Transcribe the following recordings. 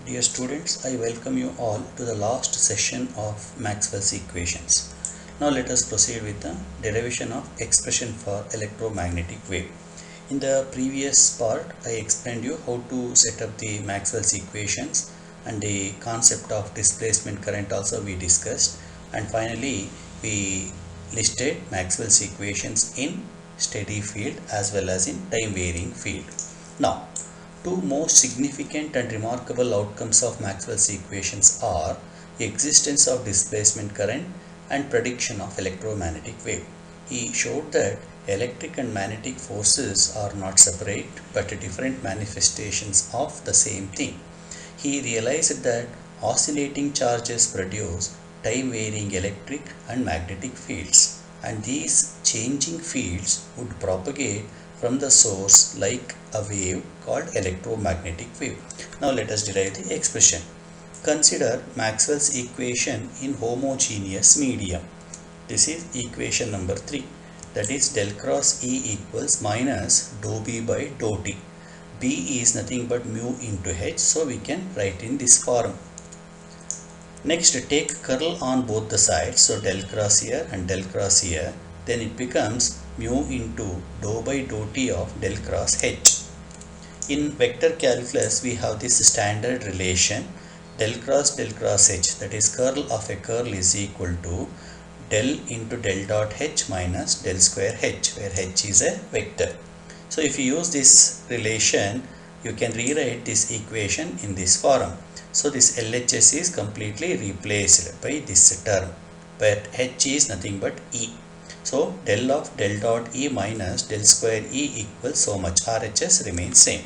Dear students, I welcome you all to the last session of Maxwell's equations. Now let us proceed with the derivation of expression for electromagnetic wave. In the previous part, I explained you how to set up the Maxwell's equations and the concept of displacement current also we discussed, and finally we listed Maxwell's equations in steady field as well as in time varying field. Now, two most significant and remarkable outcomes of Maxwell's equations are the existence of displacement current and prediction of electromagnetic wave. He showed that electric and magnetic forces are not separate but different manifestations of the same thing. He realized that oscillating charges produce time varying electric and magnetic fields, and these changing fields would propagate from the source like a wave called electromagnetic wave. Now let us derive the expression. Consider Maxwell's equation in homogeneous medium. This is equation number 3. That is del cross E equals minus dou B by dou T. B is nothing but mu into H, so we can write in this form. Next, take curl on both the sides, so del cross here and del cross here. Then it becomes mu into dou by dou T of del cross H. In vector calculus, we have this standard relation del cross H, that is curl of a curl is equal to del into del dot H minus del square H, where H is a vector. So if you use this relation, you can rewrite this equation in this form. So this LHS is completely replaced by this term, but H is nothing but E. So del of del dot E minus del square E equals so much. RHS remains same.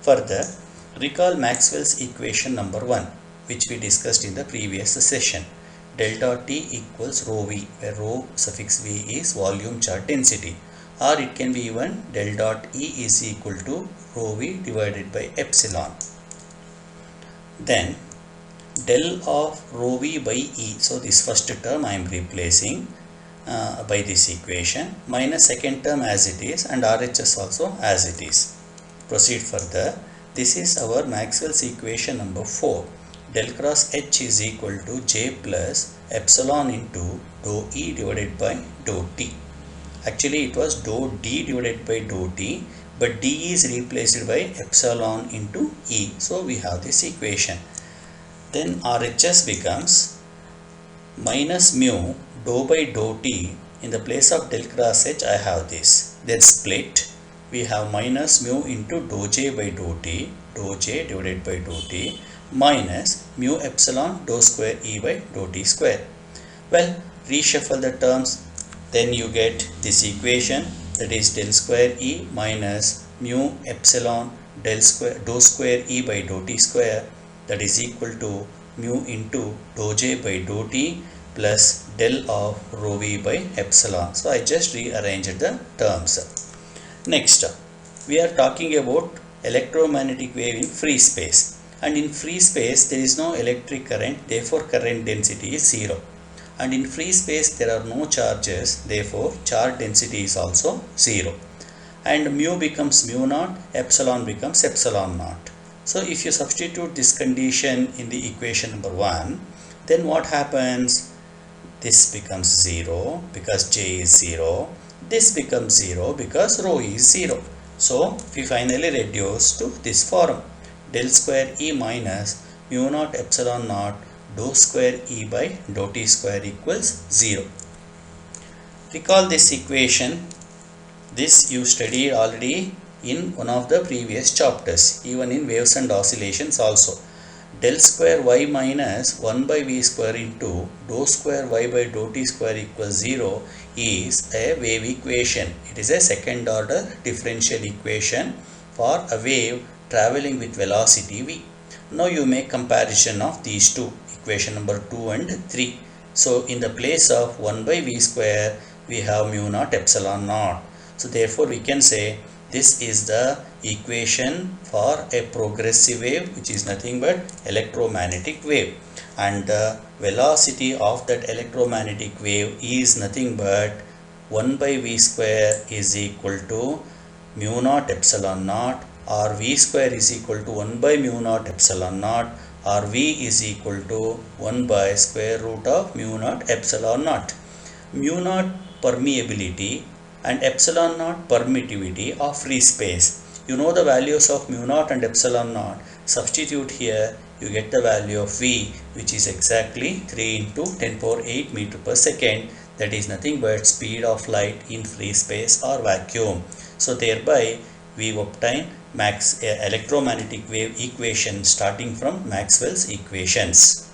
Further, recall Maxwell's equation number 1, which we discussed in the previous session. Del dot T equals rho V, where rho suffix V is volume charge density, or it can be even del dot E is equal to rho V divided by epsilon. Then del of rho V by E, so this first term I am replacing by this equation, minus second term as it is and RHS also as it is. Proceed further. This is our Maxwell's equation number 4. Del cross H is equal to J plus epsilon into dou E divided by dou T. Actually it was dou D divided by dou T, but D is replaced by epsilon into E. So we have this equation. Then RHS becomes minus mu dou by dou T. In the place of del cross H I have this. Then split. We have minus mu into dou J by dou T, dou J divided by dou T, minus mu epsilon dou square E by dou T square. Well, reshuffle the terms, then you get this equation, that is del square E minus mu epsilon dou square E by dou T square, that is equal to mu into dou J by dou T plus del of rho V by epsilon. So I just rearranged the terms. Next, we are talking about electromagnetic wave in free space, and in free space there is no electric current, therefore current density is 0, and in free space there are no charges, therefore charge density is also 0, and mu becomes mu naught, epsilon becomes epsilon naught. So if you substitute this condition in the equation number 1, then what happens? This becomes 0 because J is 0. This becomes 0 because rho is 0. So we finally reduce to this form. Del square E minus mu naught epsilon naught dou square E by dou T square equals 0. Recall this equation. This you studied already in one of the previous chapters, even in waves and oscillations also. Del square Y minus 1 by V square into dou square Y by dou T square equals 0 is a wave equation. It is a second order differential equation for a wave traveling with velocity V. Now you make comparison of these two, equation number 2 and 3. So in the place of 1 by V square, we have mu naught epsilon naught. So therefore we can say this is the equation for a progressive wave, which is nothing but electromagnetic wave, and the velocity of that electromagnetic wave is nothing but 1 by V square is equal to mu naught epsilon naught or V square is equal to 1 by mu naught epsilon naught, or V is equal to 1 by square root of mu naught epsilon naught. Mu naught permeability and epsilon naught permittivity of free space. You know the values of mu naught and epsilon naught. Substitute here, you get the value of V, which is exactly 3 into 10 power 8 meter per second. That is nothing but speed of light in free space or vacuum. So thereby we obtain electromagnetic wave equation starting from Maxwell's equations.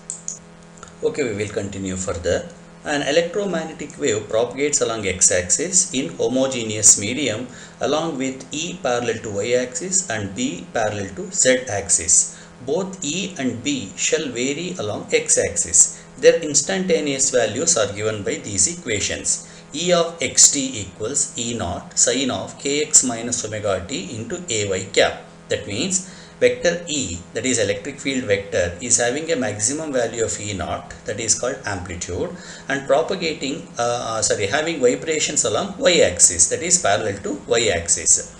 Okay, we will continue further. An electromagnetic wave propagates along x-axis in homogeneous medium along with E parallel to y-axis and B parallel to z-axis. Both E and B shall vary along x-axis. Their instantaneous values are given by these equations. E of xt equals E naught sine of kx minus omega t into ay cap. That means vector E, that is electric field vector, is having a maximum value of E naught, that is called amplitude, and propagating having vibrations along y-axis, that is parallel to y-axis,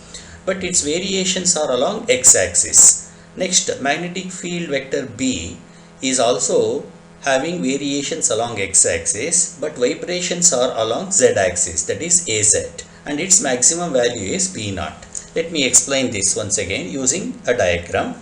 but its variations are along x-axis. Next, magnetic field vector B is also having variations along x-axis, but vibrations are along z-axis, that is Az, and its maximum value is B naught. Let me explain this once again using a diagram.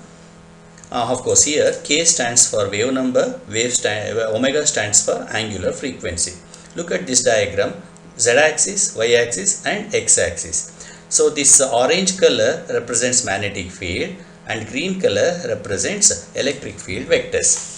Of course, here K stands for wave number, omega stands for angular frequency. Look at this diagram, z-axis, y-axis and x-axis. So this orange color represents magnetic field and green color represents electric field vectors.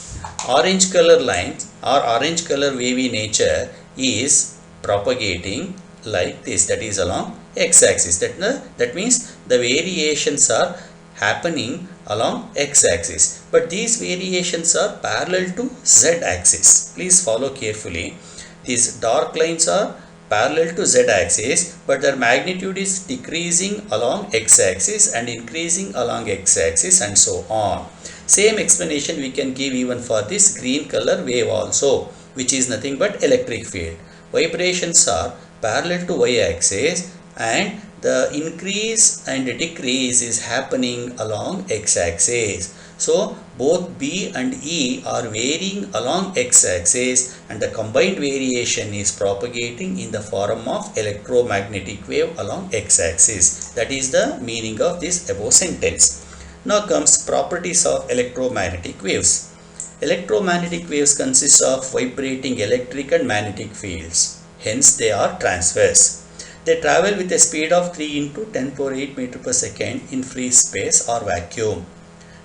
Orange color lines or orange color wavy nature is propagating like this, that is along x-axis. That means the variations are happening along x-axis, but these variations are parallel to z-axis. Please follow carefully. These dark lines are parallel to z-axis, but their magnitude is decreasing along x-axis and increasing along x-axis and so on. Same explanation we can give even for this green color wave also, which is nothing but electric field. Vibrations are parallel to y-axis and the increase and decrease is happening along x-axis. So both B and E are varying along x-axis and the combined variation is propagating in the form of electromagnetic wave along x-axis. That is the meaning of this above sentence. Now comes properties of electromagnetic waves. Electromagnetic waves consist of vibrating electric and magnetic fields. Hence they are transverse. They travel with a speed of 3 into 10 power 8 meter per second in free space or vacuum.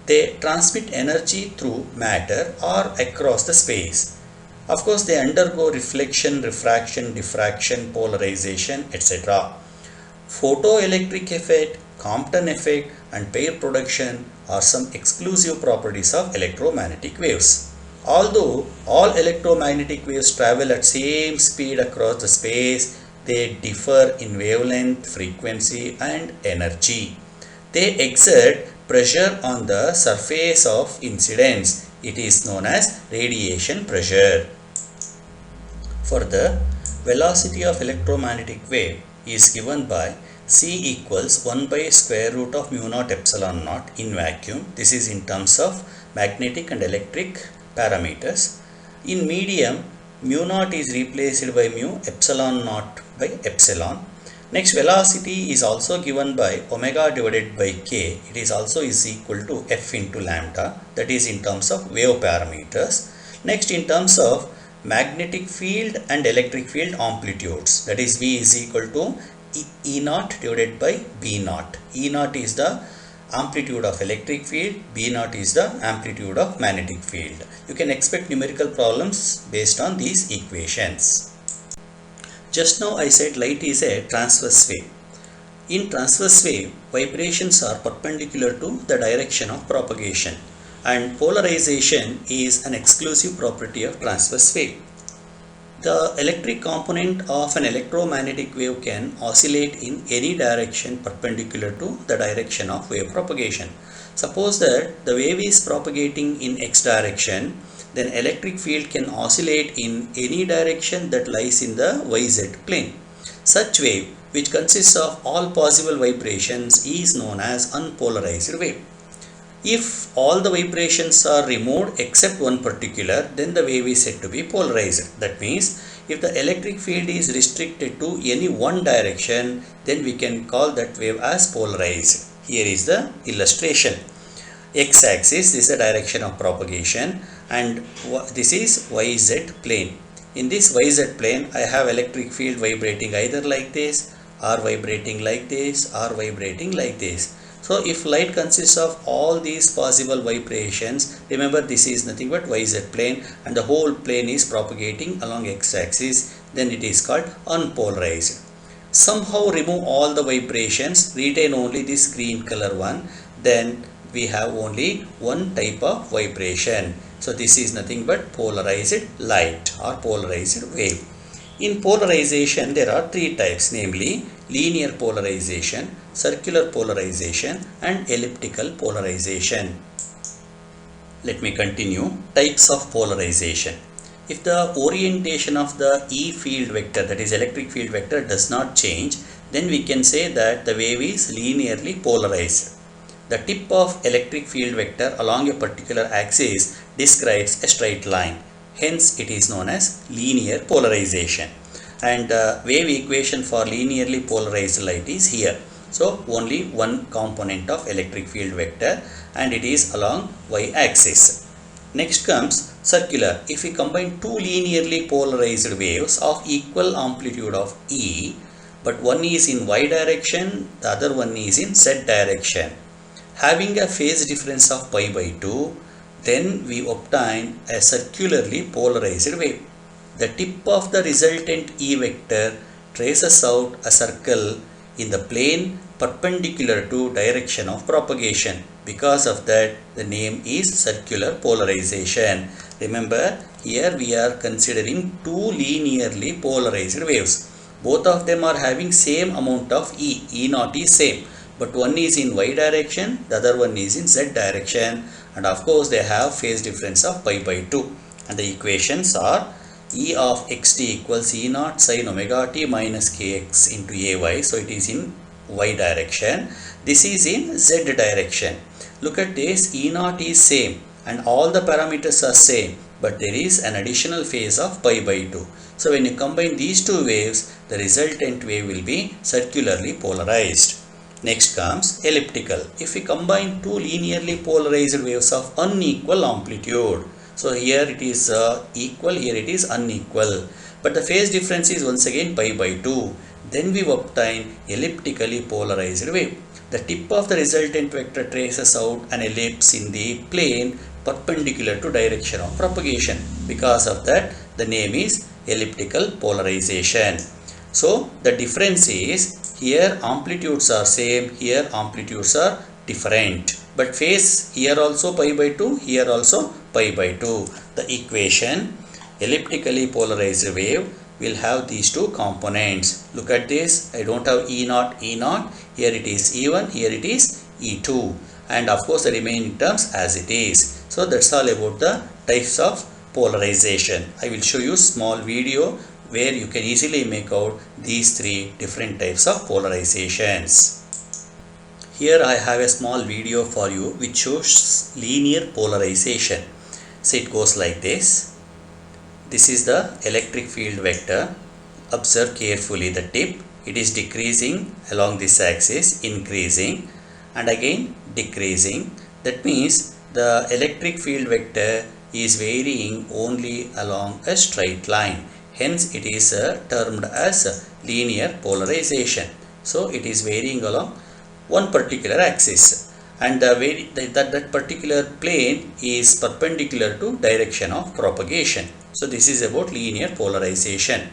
They transmit energy through matter or across the space. Of course, they undergo reflection, refraction, diffraction, polarization, etc. Photoelectric effect, Compton effect and pair production are some exclusive properties of electromagnetic waves. Although all electromagnetic waves travel at same speed across the space, they differ in wavelength, frequency and energy. They exert pressure on the surface of incidence. It is known as radiation pressure. Further, velocity of electromagnetic wave is given by C equals 1 by square root of mu naught epsilon naught in vacuum. This is in terms of magnetic and electric parameters. In medium, mu naught is replaced by mu, epsilon naught by epsilon. Next, velocity is also given by omega divided by k. It is also is equal to f into lambda. That is in terms of wave parameters. Next, in terms of magnetic field and electric field amplitudes, that is V is equal to E naught divided by B naught. E naught is the amplitude of electric field, B naught is the amplitude of magnetic field. You can expect numerical problems based on these equations. Just now I said light is a transverse wave. In transverse wave, vibrations are perpendicular to the direction of propagation, and polarization is an exclusive property of transverse wave. The electric component of an electromagnetic wave can oscillate in any direction perpendicular to the direction of wave propagation. Suppose that the wave is propagating in x direction, then electric field can oscillate in any direction that lies in the yz plane. Such wave, which consists of all possible vibrations, is known as unpolarized wave. If all the vibrations are removed except one particular, then the wave is said to be polarized. That means if the electric field is restricted to any one direction, then we can call that wave as polarized. Here is the illustration. X-axis is the direction of propagation and this is YZ plane. In this YZ plane, I have electric field vibrating either like this, or vibrating like this, or vibrating like this. So if light consists of all these possible vibrations, remember this is nothing but YZ plane and the whole plane is propagating along X-axis, then it is called unpolarized. Somehow remove all the vibrations, retain only this green color one, then we have only one type of vibration. So this is nothing but polarized light or polarized wave. In polarization, there are three types, namely linear polarization, circular polarization and elliptical polarization. Let me continue. Types of polarization. If the orientation of the E field vector, that is electric field vector, does not change, then we can say that the wave is linearly polarized. The tip of electric field vector along a particular axis describes a straight line. Hence, it is known as linear polarization. And the wave equation for linearly polarized light is here. So, only one component of electric field vector and it is along y-axis. Next comes circular. If we combine two linearly polarized waves of equal amplitude of E, but one is in y direction, the other one is in z direction, having a phase difference of pi by 2, then we obtain a circularly polarized wave. The tip of the resultant E vector traces out a circle in the plane perpendicular to direction of propagation. Because of that, the name is circular polarization. Remember, here we are considering two linearly polarized waves. Both of them are having same amount of E. E naught is same. But one is in y direction, the other one is in z direction, and of course they have phase difference of pi by 2. And the equations are E of xt equals E naught sin omega t minus kx into ay. So it is in y direction. This is in z direction. Look at this, E naught is same and all the parameters are same, but there is an additional phase of pi by 2. So when you combine these two waves, the resultant wave will be circularly polarized. Next comes elliptical. If we combine two linearly polarized waves of unequal amplitude, so here it is equal, here it is unequal, but the phase difference is once again pi by 2, then we obtain elliptically polarized wave. The tip of the resultant vector traces out an ellipse in the plane perpendicular to direction of propagation. Because of that, the name is elliptical polarization. So the difference is, here amplitudes are same, here amplitudes are different, but phase here also pi by 2, here also pi by 2. The equation elliptically polarized wave will have these two components. Look at this, I don't have E naught, here it is E1, here it is E2, and of course the remaining terms as it is. So that's all about the types of polarization. I will show you small video where you can easily make out these three different types of polarizations. Here I have a small video for you which shows linear polarization. So it goes like this. This is the electric field vector. Observe carefully the tip. It is decreasing along this axis, increasing and again decreasing. That means the electric field vector is varying only along a straight line. Hence, it is termed as linear polarization. So, it is varying along one particular axis and that particular plane is perpendicular to direction of propagation. So, this is about linear polarization.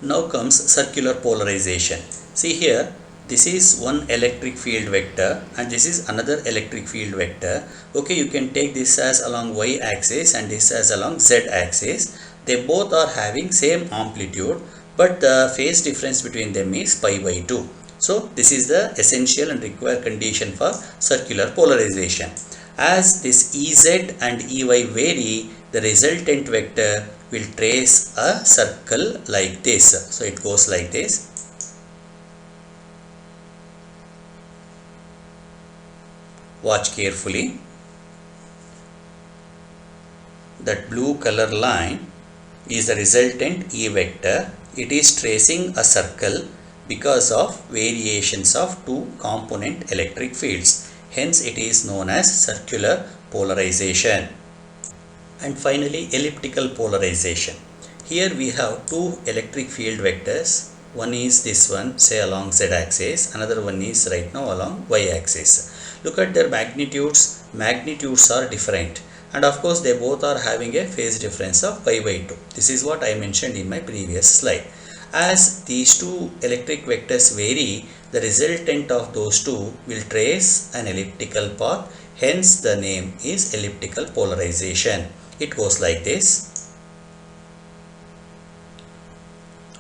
Now comes circular polarization. See here, this is one electric field vector and this is another electric field vector. Okay, you can take this as along y axis and this as along z axis. They both are having same amplitude, but the phase difference between them is pi by 2. So this is the essential and required condition for circular polarization. As this Ez and Ey vary, the resultant vector will trace a circle like this. So it goes like this. Watch carefully. That blue color line is the resultant E vector. It is tracing a circle because of variations of two component electric fields. Hence it is known as circular polarization. And finally, elliptical polarization. Here we have two electric field vectors. One is this one, say along z axis, another one is right now along y axis. Look at their magnitudes. Magnitudes are different, and of course they both are having a phase difference of pi by 2. This is what I mentioned in my previous slide. As these two electric vectors vary, the resultant of those two will trace an elliptical path. Hence the name is elliptical polarization. It goes like this.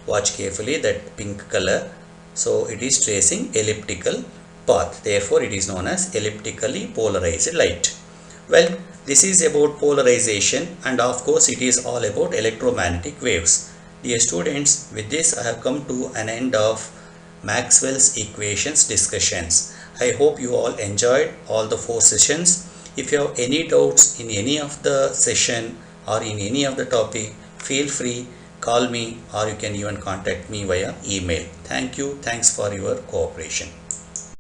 Watch carefully that pink color. So it is tracing elliptical path. Therefore it is known as elliptically polarized light. Well, this is about polarization, and of course it is all about electromagnetic waves. Dear students, with this I have come to an end of Maxwell's equations discussions. I hope you all enjoyed all the 4 sessions. If you have any doubts in any of the session or in any of the topic, feel free, call me, or you can even contact me via email. Thank you. Thanks for your cooperation.